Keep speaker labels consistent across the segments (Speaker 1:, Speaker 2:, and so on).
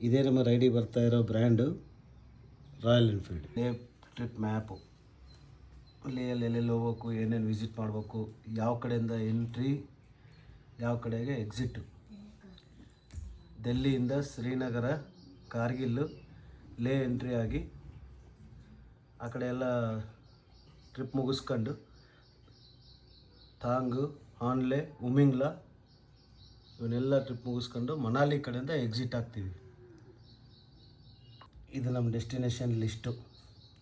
Speaker 1: ಇದೇ ನಮ್ಮ ರೈಡಿಗೆ ಬರ್ತಾ ಇರೋ ಬ್ರ್ಯಾಂಡು ರಾಯಲ್ ಎನ್ಫೀಲ್ಡ್. ಲೇ ಟ್ರಿಪ್ ಮ್ಯಾಪು, ಲೇಯಲ್ಲಿ ಎಲ್ಲೆಲ್ಲಿ ಹೋಗ್ಬೇಕು, ಏನೇನು ವಿಸಿಟ್ ಮಾಡಬೇಕು, ಯಾವ ಕಡೆಯಿಂದ ಎಂಟ್ರಿ, ಯಾವ ಕಡೆಗೆ ಎಕ್ಸಿಟ್ಟು. ಡೆಲ್ಲಿಯಿಂದ ಶ್ರೀನಗರ, ಕಾರ್ಗಿಲ್ಲು, ಲೇ ಎಂಟ್ರಿ ಆಗಿ ಆ ಕಡೆ ಎಲ್ಲ ಟ್ರಿಪ್ ಮುಗಿಸ್ಕೊಂಡು ಥಾಂಗು, ಆನ್ಲೆ, ಉಮಿಂಗ್ಲಾ ಇವನ್ನೆಲ್ಲ ಟ್ರಿಪ್ ಮುಗಿಸ್ಕೊಂಡು ಮನಾಲಿ ಕಡೆಯಿಂದ ಎಕ್ಸಿಟ್ ಆಗ್ತೀವಿ. ಇದು ನಮ್ಮ ಡೆಸ್ಟಿನೇಷನ್ ಲಿಸ್ಟು.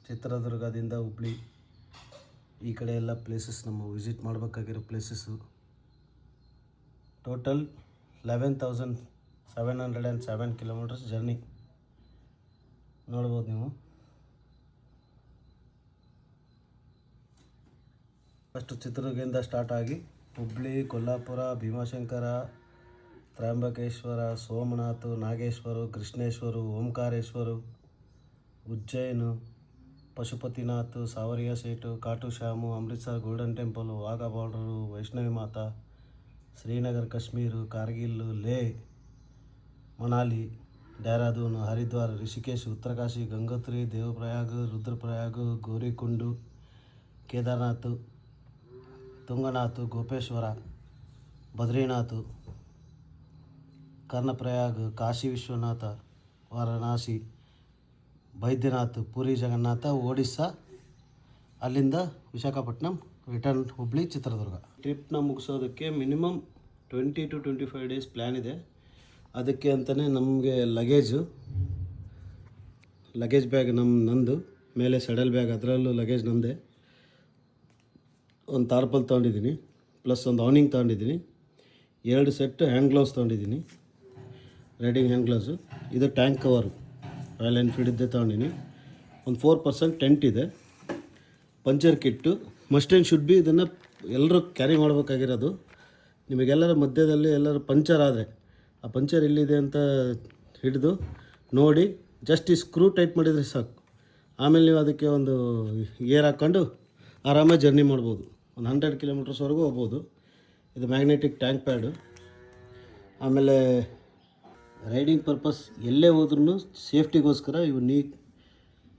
Speaker 1: ಚಿತ್ರದುರ್ಗದಿಂದ ಹುಬ್ಳಿ ಈ ಕಡೆ ಎಲ್ಲ ಪ್ಲೇಸಸ್ ನಮ್ಮ ವಿಸಿಟ್ ಮಾಡಬೇಕಾಗಿರೋ ಪ್ಲೇಸಸ್ಸು. ಟೋಟಲ್ 11,707 ಕಿಲೋಮೀಟರ್ಸ್ ಜರ್ನಿ ನೋಡ್ಬೋದು ನೀವು. ಫಸ್ಟು ಚಿತ್ರದುರ್ಗದಿಂದ ಸ್ಟಾರ್ಟ್ ಆಗಿ Hubli, Kolhapur, Bhimashankar, Trimbakeshwar, Somnath, Nageshwar, Krishneshwar, Omkareshwar, Ujjain, Pashupatinath, Sanwariya Seth, Khatu Shyam, Amritsar golden temple, Wagah border, Vaishnavi Mata, Srinagar Kashmir, Kargil, Leh, Manali, Dehradun, Haridwar, Rishikesh, Uttarkashi, Gangotri, ದೇವಪ್ರಯಾಗ್, Rudraprayag, ಗೌರಿಕುಂಡು, Kedarnath, Tungnath, ಗೋಪೇಶ್ವರ, Badrinath, ಕರ್ಣಪ್ರಯಾಗ್, Kashi Vishwanath, Varanasi, Baidyanath, Puri Jagannath, Odisha, ಅಲ್ಲಿಂದ ವಿಶಾಖಪಟ್ಟಣಂ, ರಿಟರ್ನ್ ಹುಬ್ಳಿ, ಚಿತ್ರದುರ್ಗ. ಟ್ರಿಪ್ನ ಮುಗಿಸೋದಕ್ಕೆ ಮಿನಿಮಮ್ 20 to 25 ಡೇಸ್ ಪ್ಲ್ಯಾನ್ ಇದೆ. ಅದಕ್ಕೆ ಅಂತಲೇ ನಮಗೆ ಲಗೇಜ್ ಬ್ಯಾಗ್ ನಂದು, ಮೇಲೆ ಸೆಡಲ್ ಬ್ಯಾಗ್, ಅದರಲ್ಲೂ ಲಗೇಜ್ ನಂದೆ. ಒಂದು ತಾರ್ಪಲ್ ತೊಗೊಂಡಿದ್ದೀನಿ, ಪ್ಲಸ್ ಒಂದು ಆನಿಂಗ್ ತೊಗೊಂಡಿದ್ದೀನಿ, 2 ಸೆಟ್ ಹ್ಯಾಂಡ್ ಗ್ಲೌಸ್ ತೊಗೊಂಡಿದ್ದೀನಿ, ರೈಡಿಂಗ್ ಹ್ಯಾಂಡ್ ಗ್ಲೌಸು. ಇದು ಟ್ಯಾಂಕ್ ಕವರು ರಾಯಲ್ ಎನ್ಫೀಲ್ಡ್ ಇದ್ದೇ ತೊಗೊಂಡಿನಿ. ಒಂದು 4% ಟೆಂಟ್ ಇದೆ. Puncture kit must and should be. ಇದನ್ನು ಎಲ್ಲರೂ ಕ್ಯಾರಿ ಮಾಡಬೇಕಾಗಿರೋದು. ನಿಮಗೆಲ್ಲರ ಮಧ್ಯದಲ್ಲಿ ಎಲ್ಲರೂ ಪಂಚರ್ ಆದರೆ ಆ ಪಂಚರ್ ಎಲ್ಲಿದೆ ಅಂತ ಹಿಡಿದು ನೋಡಿ ಜಸ್ಟ್ ಈ ಸ್ಕ್ರೂ ಟೈಟ್ ಮಾಡಿದರೆ ಸಾಕು. ಆಮೇಲೆ ನೀವು ಅದಕ್ಕೆ ಒಂದು ಏರ್ ಹಾಕ್ಕೊಂಡು ಆರಾಮಾಗಿ ಜರ್ನಿ ಮಾಡ್ಬೋದು. ಒಂದು 100 ಕಿಲೋಮೀಟರ್ಸ್ವರೆಗೂ ಹೋಗ್ಬೋದು. ಇದು ಮ್ಯಾಗ್ನೆಟಿಕ್ ಟ್ಯಾಂಕ್ ಪ್ಯಾಡು. ಆಮೇಲೆ ರೈಡಿಂಗ್ ಪರ್ಪಸ್ ಎಲ್ಲೇ ಹೋದ್ರೂ ಸೇಫ್ಟಿಗೋಸ್ಕರ ಇವು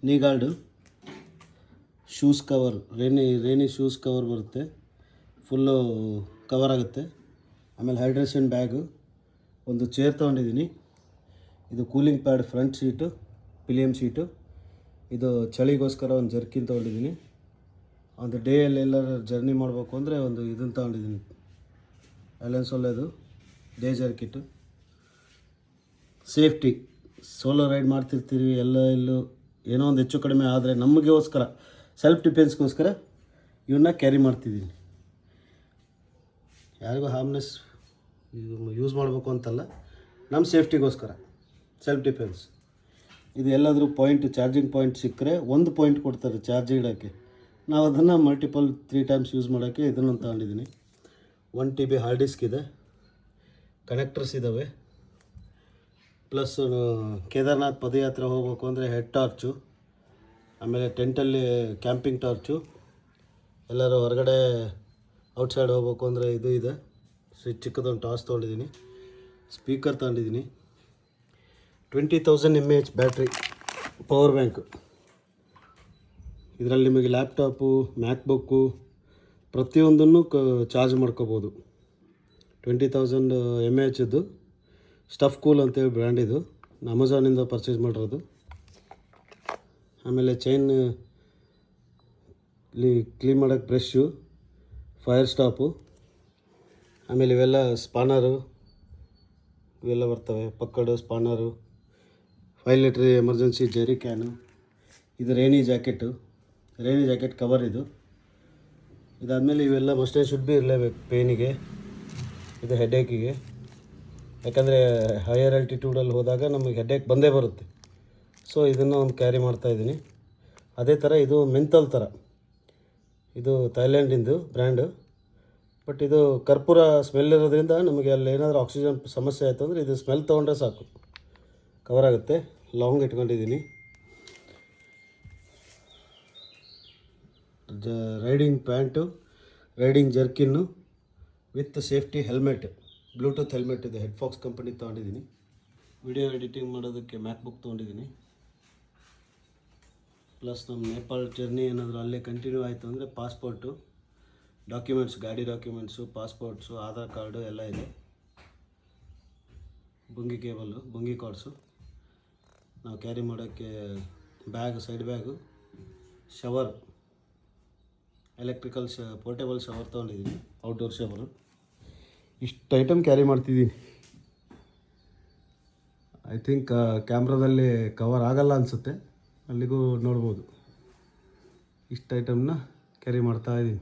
Speaker 1: knee guard, shoes cover, rainy shoes cover ಬರುತ್ತೆ, ಫುಲ್ಲು ಕವರ್ ಆಗುತ್ತೆ. ಆಮೇಲೆ ಹೈಡ್ರೇಷನ್ ಬ್ಯಾಗು, ಒಂದು ಚೇರ್ ತೊಗೊಂಡಿದ್ದೀನಿ. ಇದು cooling pad front seat, pillion seat. ಇದು ಚಳಿಗೋಸ್ಕರ ಒಂದು ಜರ್ಕಿನ್ ತೊಗೊಂಡಿದ್ದೀನಿ. ಒಂದು ಡೇಯಲ್ಲಿ ಎಲ್ಲರೂ ಜರ್ನಿ ಮಾಡಬೇಕು ಅಂದರೆ ಒಂದು ಇದನ್ನು ತೊಗೊಂಡಿದ್ದೀನಿ, ಅಲೆನ್ಸ್ ಒಳ್ಳೆಯದು ಡೇ ಜರ್ಕಿಟ್ಟು. ಸೇಫ್ಟಿ, ಸೋಲೋ ರೈಡ್ ಮಾಡ್ತಿರ್ತೀವಿ, ಎಲ್ಲೂ ಏನೋ ಒಂದು ಹೆಚ್ಚು ಕಡಿಮೆ ಆದರೆ ನಮಗೋಸ್ಕರ ಸೆಲ್ಫ್ ಡಿಫೆನ್ಸ್ಗೋಸ್ಕರ ಇವನ್ನ ಕ್ಯಾರಿ ಮಾಡ್ತಿದ್ದೀನಿ. ಯಾರಿಗೂ ಹಾರ್ಮ್ನೆಸ್ ಯೂಸ್ ಮಾಡಬೇಕು ಅಂತಲ್ಲ, ನಮ್ಮ ಸೇಫ್ಟಿಗೋಸ್ಕರ ಸೆಲ್ಫ್ ಡಿಫೆನ್ಸ್. ಇದು ಎಲ್ಲಾದರೂ ಚಾರ್ಜಿಂಗ್ ಪಾಯಿಂಟ್ ಸಿಕ್ಕರೆ ಒಂದು ಪಾಯಿಂಟ್ ಕೊಡ್ತಾರೆ ಚಾರ್ಜ್ ಇಡೋಕ್ಕೆ. ನಾವು ಅದನ್ನು ಮಲ್ಟಿಪಲ್ 3 ಟೈಮ್ಸ್ ಯೂಸ್ ಮಾಡೋಕ್ಕೆ ಇದನ್ನು ತಗೊಂಡಿದ್ದೀನಿ. 1 TB ಹಾರ್ಡ್ ಡಿಸ್ಕ್ ಇದೆ, ಕನೆಕ್ಟರ್ಸ್ ಇದ್ದಾವೆ. ಪ್ಲಸ್ ಕೇದಾರ್ನಾಥ್ ಪದಯಾತ್ರೆ ಹೋಗ್ಬೇಕು ಅಂದರೆ ಹೆಡ್ ಟಾರ್ಚು, ಆಮೇಲೆ ಟೆಂಟಲ್ಲಿ ಕ್ಯಾಂಪಿಂಗ್ ಟಾರ್ಚು. ಎಲ್ಲರೂ ಹೊರಗಡೆ ಔಟ್ಸೈಡ್ ಹೋಗ್ಬೇಕು ಅಂದರೆ ಇದು ಇದೆ. ಚಿಕ್ಕದೊಂದು ಟಾರ್ಚ್ ತೊಗೊಂಡಿದ್ದೀನಿ. ಸ್ಪೀಕರ್ ತೊಗೊಂಡಿದ್ದೀನಿ. 20,000 mAh ಬ್ಯಾಟ್ರಿ ಪವರ್ ಬ್ಯಾಂಕು. ಇದರಲ್ಲಿ ನಿಮಗೆ ಲ್ಯಾಪ್ಟಾಪು, ಮ್ಯಾಕ್ಬುಕ್ಕು ಪ್ರತಿಯೊಂದನ್ನು ಚಾರ್ಜ್ ಮಾಡ್ಕೋಬೋದು. 20,000 mAhದ್ದು ಸ್ಟಫ್ ಕೂಲ್ ಅಂತೇಳಿ ಬ್ರ್ಯಾಂಡ್. ಇದು ಅಮೆಝಾನಿಂದ ಪರ್ಚೇಸ್ ಮಾಡಿರೋದು. ಆಮೇಲೆ ಚೈನ್ ಕ್ಲೀನ್ ಮಾಡೋಕ್ಕೆ ಬ್ರಷ್ಷು, ಫೈರ್ ಸ್ಟಾಪು, ಆಮೇಲೆ ಇವೆಲ್ಲ ಸ್ಪಾನರು ಇವೆಲ್ಲ ಬರ್ತವೆ. ಪಕ್ಕಡು, spanner, 5 litre emergency jerry can. ಇದು ರೇನಿ ಜಾಕೆಟ್ ಕವರ್. ಇದಾದಮೇಲೆ ಇವೆಲ್ಲ ಮಸ್ಟ್ ಆ್ಯಂಡ್ ಶುಡ್ ಬಿ ಇರಲೇಬೇಕು. ಪೇನಿಗೆ, ಇದು ಹೆಡ್ಏಕಿಗೆ, ಯಾಕಂದರೆ ಹೈಯರ್ ಆಲ್ಟಿಟ್ಯೂಡಲ್ಲಿ ಹೋದಾಗ ನಮಗೆ ಹೆಡ್ಏಕ್ ಬಂದೇ ಬರುತ್ತೆ. ಸೊ ಇದನ್ನು ಒಂದು ಕ್ಯಾರಿ ಮಾಡ್ತಾಯಿದ್ದೀನಿ. ಅದೇ ಥರ ಇದು ಮೆಂಥಲ್ ಥರ, ಇದು ಥೈಲ್ಯಾಂಡಿಂದು ಬ್ರ್ಯಾಂಡು. ಬಟ್ ಇದು ಕರ್ಪೂರ ಸ್ಮೆಲ್ ಇರೋದ್ರಿಂದ ನಮಗೆ ಅಲ್ಲಿ ಏನಾದರೂ ಆಕ್ಸಿಜನ್ ಸಮಸ್ಯೆ ಆಯಿತು ಅಂದರೆ ಇದು ಸ್ಮೆಲ್ ತೊಗೊಂಡ್ರೆ ಸಾಕು, ಕವರ್ ಆಗುತ್ತೆ. ಲಾಂಗ್ ಇಟ್ಕೊಂಡಿದ್ದೀನಿ. Riding pant, riding jerkin with safety helmet, Bluetooth helmet ಇದೆ, ಹೆಡ್ಫಾಕ್ಸ್ ಕಂಪನಿ ತೊಗೊಂಡಿದ್ದೀನಿ. ವಿಡಿಯೋ ಎಡಿಟಿಂಗ್ ಮಾಡೋದಕ್ಕೆ ಮ್ಯಾಕ್ಬುಕ್ ತೊಗೊಂಡಿದ್ದೀನಿ. ಪ್ಲಸ್ ನಮ್ಮ ನೇಪಾಳ್ ಜರ್ನಿ ಏನಾದರೂ ಅಲ್ಲೇ ಕಂಟಿನ್ಯೂ ಆಯಿತು ಅಂದರೆ ಪಾಸ್ಪೋರ್ಟು, ಡಾಕ್ಯುಮೆಂಟ್ಸ್, ಗಾಡಿ ಡಾಕ್ಯುಮೆಂಟ್ಸು, ಪಾಸ್ಪೋರ್ಟ್ಸು, ಆಧಾರ್ ಕಾರ್ಡು ಎಲ್ಲ ಇದೆ. ಬುಂಗಿ ಕೇಬಲ್ಲು, ಬುಂಗಿ ಕಾರ್ಡ್ಸು, ನಾವು ಕ್ಯಾರಿ ಮಾಡೋಕ್ಕೆ bag, side bag, shower, electrical portable shower ತೊಗೊಂಡಿದ್ದೀನಿ, ಔಟ್ಡೋರ್ ಶವರು. ಇಷ್ಟು ಐಟಮ್ ಕ್ಯಾರಿ ಮಾಡ್ತಿದ್ದೀನಿ. ಐ ಥಿಂಕ್ ಕ್ಯಾಮ್ರಾದಲ್ಲಿ ಕವರ್ ಆಗಲ್ಲ ಅನಿಸುತ್ತೆ, ಅಲ್ಲಿಗೂ ನೋಡ್ಬೋದು. ಇಷ್ಟು ಐಟಮ್ನ ಕ್ಯಾರಿ ಮಾಡ್ತಾಯಿದ್ದೀನಿ.